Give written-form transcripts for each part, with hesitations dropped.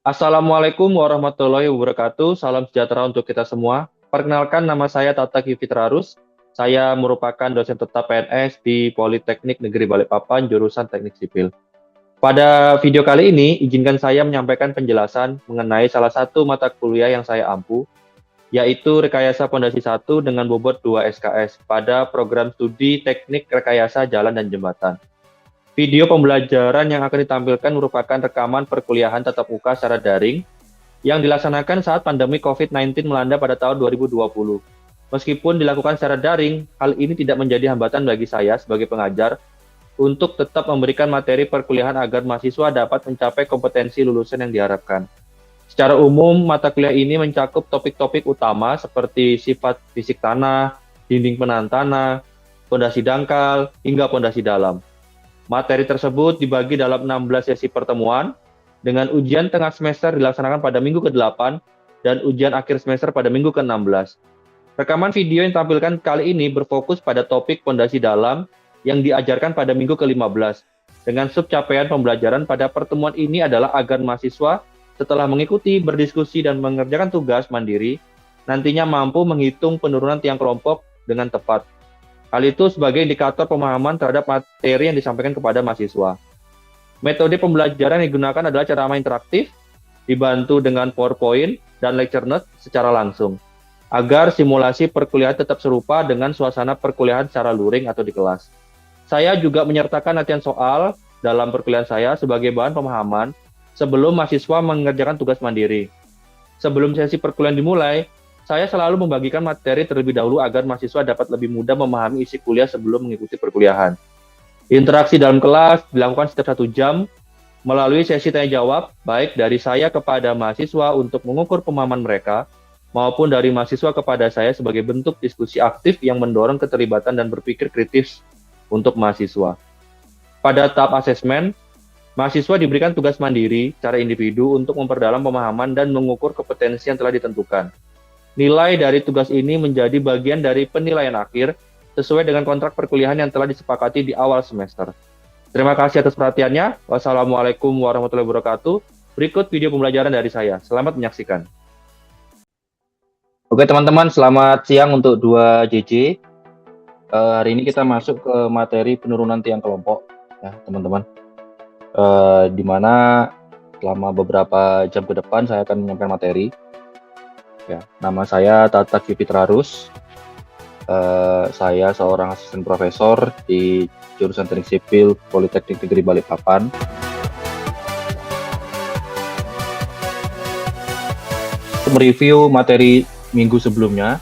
Assalamualaikum warahmatullahi wabarakatuh. Salam sejahtera untuk kita semua. Perkenalkan, nama saya Tata Fitrarus. Saya merupakan dosen tetap PNS di Politeknik Negeri Balikpapan, jurusan Teknik Sipil. Pada video kali ini, izinkan saya menyampaikan penjelasan mengenai salah satu mata kuliah yang saya ampu, yaitu Rekayasa Pondasi 1 dengan bobot 2 SKS pada program studi Teknik Rekayasa Jalan dan Jembatan. Video pembelajaran yang akan ditampilkan merupakan rekaman perkuliahan tatap muka secara daring yang dilaksanakan saat pandemi COVID-19 melanda pada tahun 2020. Meskipun dilakukan secara daring, hal ini tidak menjadi hambatan bagi saya sebagai pengajar untuk tetap memberikan materi perkuliahan agar mahasiswa dapat mencapai kompetensi lulusan yang diharapkan. Secara umum, mata kuliah ini mencakup topik-topik utama seperti sifat fisik tanah, dinding penahan tanah, pondasi dangkal, hingga pondasi dalam. Materi tersebut dibagi dalam 16 sesi pertemuan, dengan ujian tengah semester dilaksanakan pada minggu ke-8 dan ujian akhir semester pada minggu ke-16. Rekaman video yang ditampilkan kali ini berfokus pada topik pondasi dalam yang diajarkan pada minggu ke-15. Dengan subcapaian pembelajaran pada pertemuan ini adalah agar mahasiswa setelah mengikuti, berdiskusi, dan mengerjakan tugas mandiri, nantinya mampu menghitung penurunan tiang kelompok dengan tepat. Hal itu sebagai indikator pemahaman terhadap materi yang disampaikan kepada mahasiswa. Metode pembelajaran yang digunakan adalah cara interaktif, dibantu dengan PowerPoint dan lecture note secara langsung, agar simulasi perkuliahan tetap serupa dengan suasana perkuliahan secara luring atau di kelas. Saya juga menyertakan latihan soal dalam perkuliahan saya sebagai bahan pemahaman sebelum mahasiswa mengerjakan tugas mandiri. Sebelum sesi perkuliahan dimulai, saya selalu membagikan materi terlebih dahulu agar mahasiswa dapat lebih mudah memahami isi kuliah sebelum mengikuti perkuliahan. Interaksi dalam kelas dilakukan setiap 1 jam melalui sesi tanya-jawab, baik dari saya kepada mahasiswa untuk mengukur pemahaman mereka, maupun dari mahasiswa kepada saya sebagai bentuk diskusi aktif yang mendorong keterlibatan dan berpikir kritis untuk mahasiswa. Pada tahap asesmen, mahasiswa diberikan tugas mandiri secara individu untuk memperdalam pemahaman dan mengukur kompetensi yang telah ditentukan. Nilai dari tugas ini menjadi bagian dari penilaian akhir sesuai dengan kontrak perkuliahan yang telah disepakati di awal semester. Terima kasih atas perhatiannya. Wassalamualaikum warahmatullahi wabarakatuh. Berikut video pembelajaran dari saya. Selamat menyaksikan. Oke teman-teman, selamat siang untuk 2JJ. Hari ini kita masuk ke materi penurunan tiang kelompok, ya teman-teman. Di mana selama beberapa jam ke depan saya akan menyampaikan materi. Ya, nama saya Tata Fitrarus. Saya seorang asisten profesor di jurusan Teknik Sipil Politeknik Negeri Balikpapan. Mereview materi minggu sebelumnya,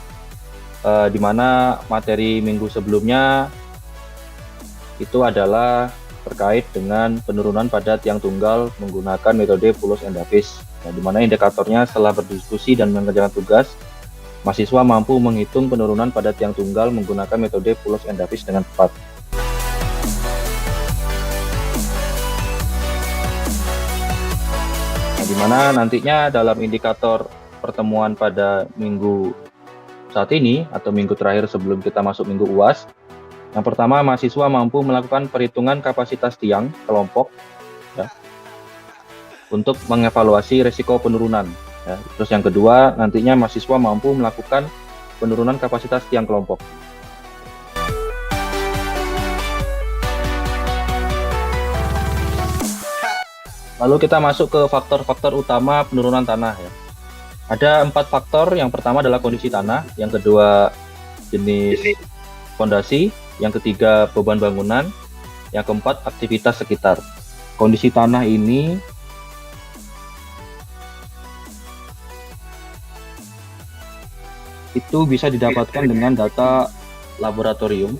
di mana materi minggu sebelumnya itu adalah terkait dengan penurunan pada tiang tunggal menggunakan metode Pulos and Davis, di mana indikatornya setelah berdiskusi dan mengerjakan tugas, mahasiswa mampu menghitung penurunan pada tiang tunggal menggunakan metode Pulos and Davis dengan tepat. Di mana nantinya dalam indikator pertemuan pada minggu saat ini atau minggu terakhir sebelum kita masuk minggu UAS, yang pertama, mahasiswa mampu melakukan perhitungan kapasitas tiang kelompok, ya, untuk mengevaluasi risiko penurunan. Ya. Terus yang kedua, nantinya mahasiswa mampu melakukan penurunan kapasitas tiang kelompok. Lalu kita masuk ke faktor-faktor utama penurunan tanah. Ya. Ada 4 faktor. Yang pertama adalah kondisi tanah, yang kedua jenis fondasi, yang ketiga beban bangunan, yang keempat aktivitas sekitar. Kondisi tanah ini itu bisa didapatkan dengan data laboratorium.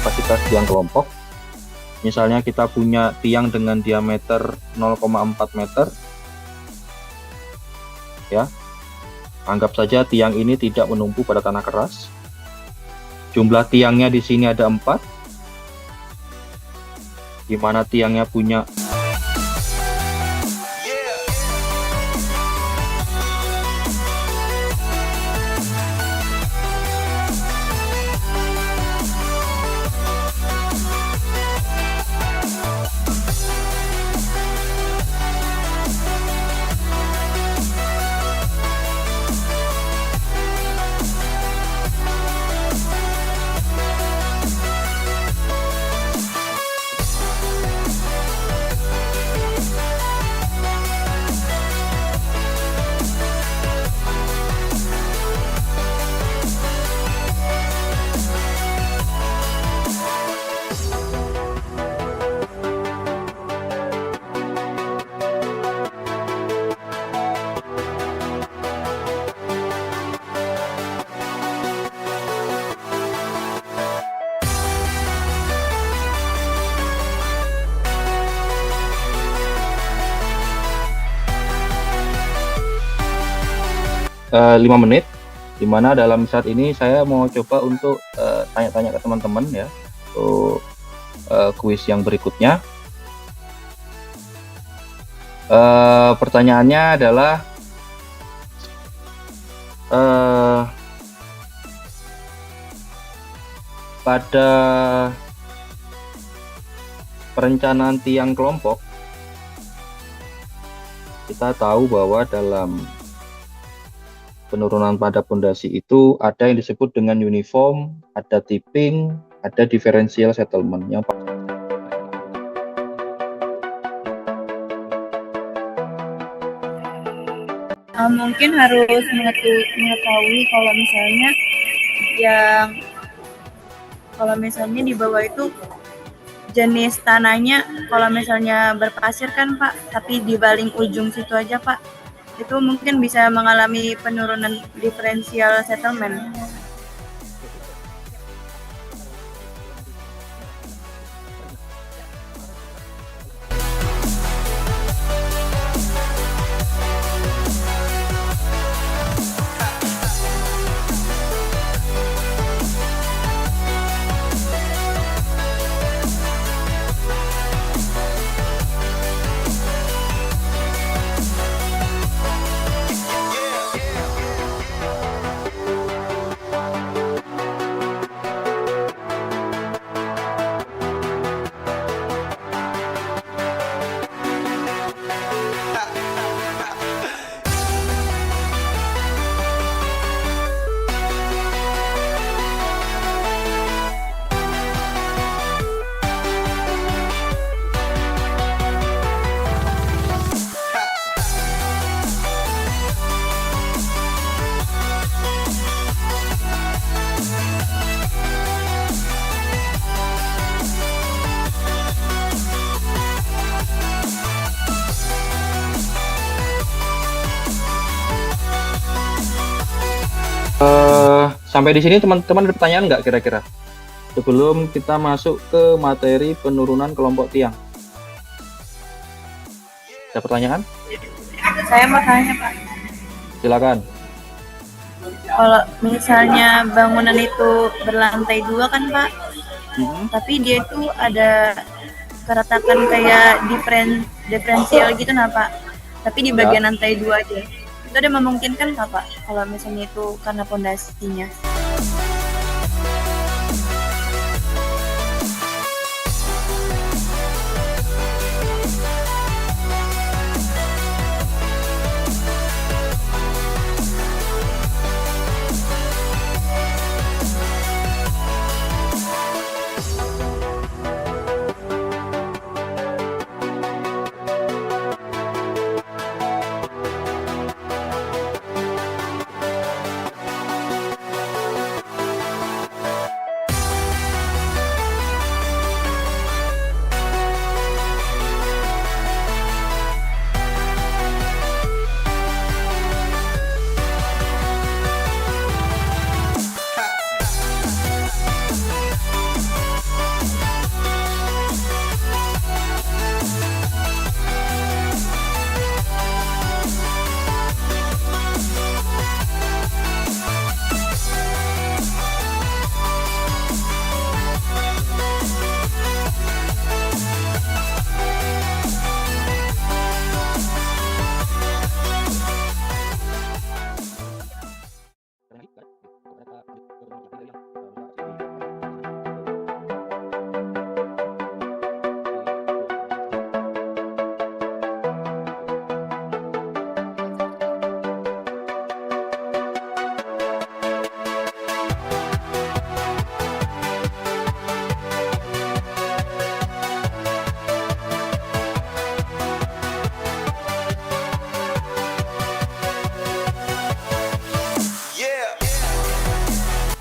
Kapasitas tiang kelompok. Misalnya kita punya tiang dengan diameter 0,4 meter, ya. Anggap saja tiang ini tidak menumpu pada tanah keras. Jumlah tiangnya di sini ada 4, di mana tiangnya punya lima menit, dimana dalam saat ini saya mau coba untuk tanya-tanya ke teman-teman ya, untuk kuis yang berikutnya. Pertanyaannya adalah pada perencanaan tiang kelompok, kita tahu bahwa dalam penurunan pada pondasi itu ada yang disebut dengan uniform, ada tipping, ada differential settlement. Yang mungkin harus mengetahui kalau misalnya di bawah itu jenis tanahnya, kalau misalnya berpasir kan Pak, tapi di paling ujung situ aja Pak, itu mungkin bisa mengalami penurunan differential settlement. Sampai di sini teman-teman ada pertanyaan nggak kira-kira? Sebelum kita masuk ke materi penurunan kelompok tiang. Ada pertanyaan? Saya mau tanya Pak, Silakan. kalau misalnya bangunan itu berlantai 2 kan Pak, tapi dia itu ada keretakan kayak diferensial gitu nah Pak, tapi di bagian lantai 2 aja. Itu ada memungkinkan nggak Pak kalau misalnya itu karena pondasinya?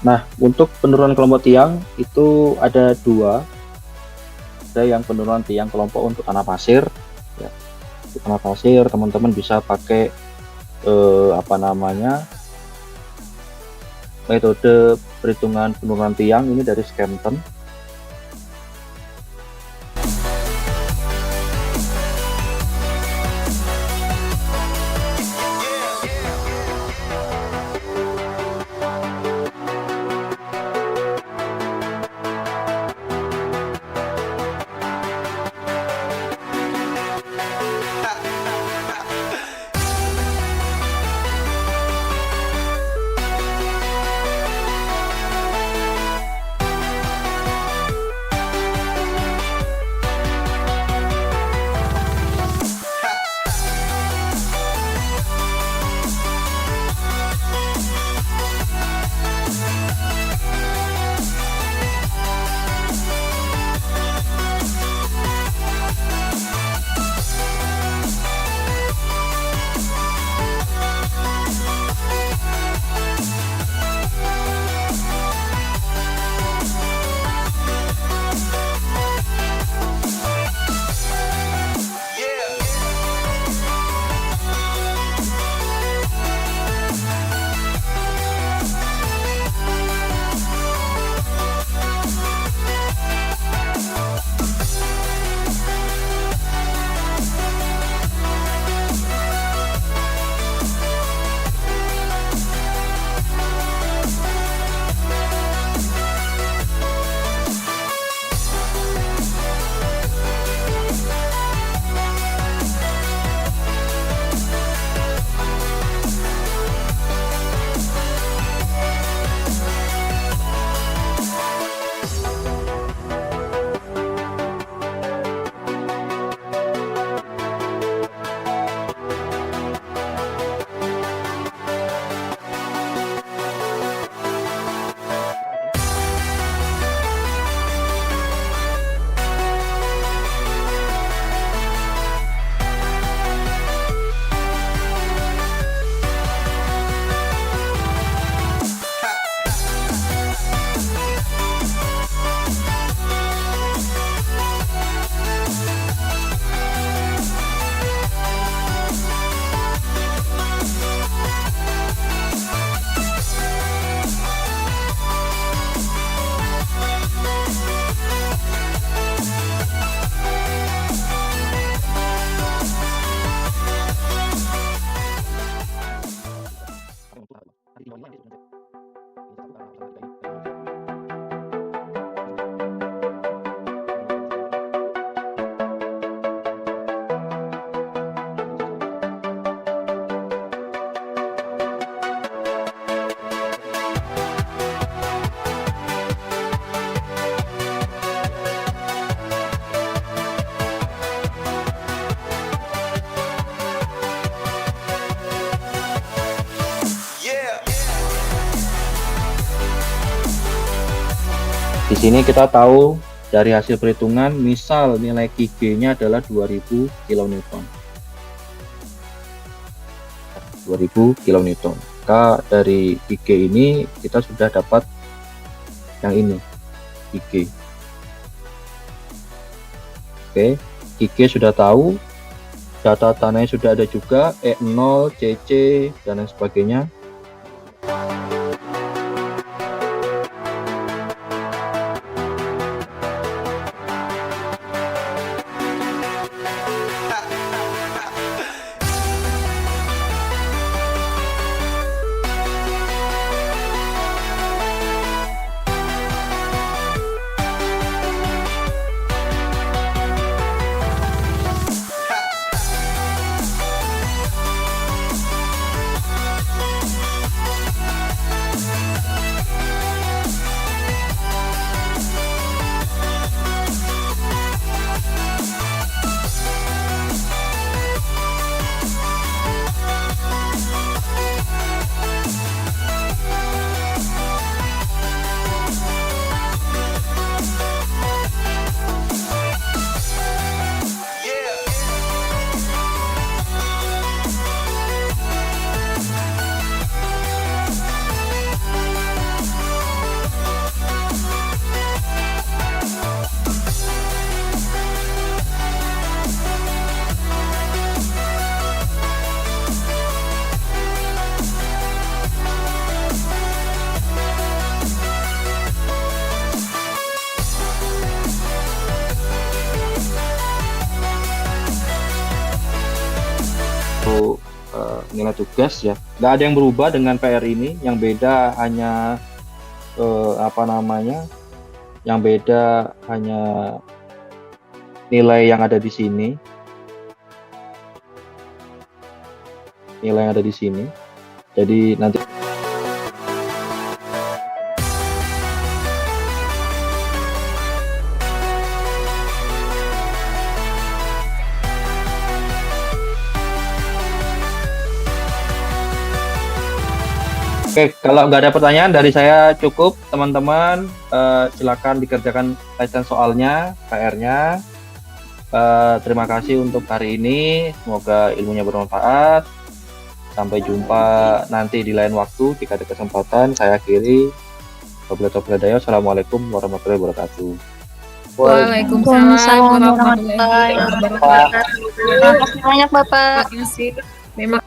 Nah, untuk penurunan kelompok tiang itu ada dua. Ada yang penurunan tiang kelompok untuk tanah pasir. Ya, untuk tanah pasir teman-teman bisa pakai metode perhitungan penurunan tiang ini dari Skempton. Di sini kita tahu dari hasil perhitungan, misal nilai QG-nya adalah 2000 kN. 2000 kN. Maka dari QG ini kita sudah dapat yang ini, QG. Oke, QG sudah tahu, data tanahnya sudah ada juga, E0, CC, dan lain sebagainya. Nilai tugas ya, nggak ada yang berubah dengan PR ini. Yang beda hanya yang beda hanya nilai yang ada di sini, jadi nanti Oke, kalau nggak ada pertanyaan dari saya cukup, teman-teman. Silakan dikerjakan license soalnya, PR-nya. Terima kasih untuk hari ini. Semoga ilmunya bermanfaat. Sampai jumpa nanti di lain waktu jika ada kesempatan. Saya akhiri. Assalamualaikum warahmatullahi wabarakatuh. Waalaikumsalam warahmatullahi wabarakatuh. Terima kasih banyak Bapak. Terima kasih.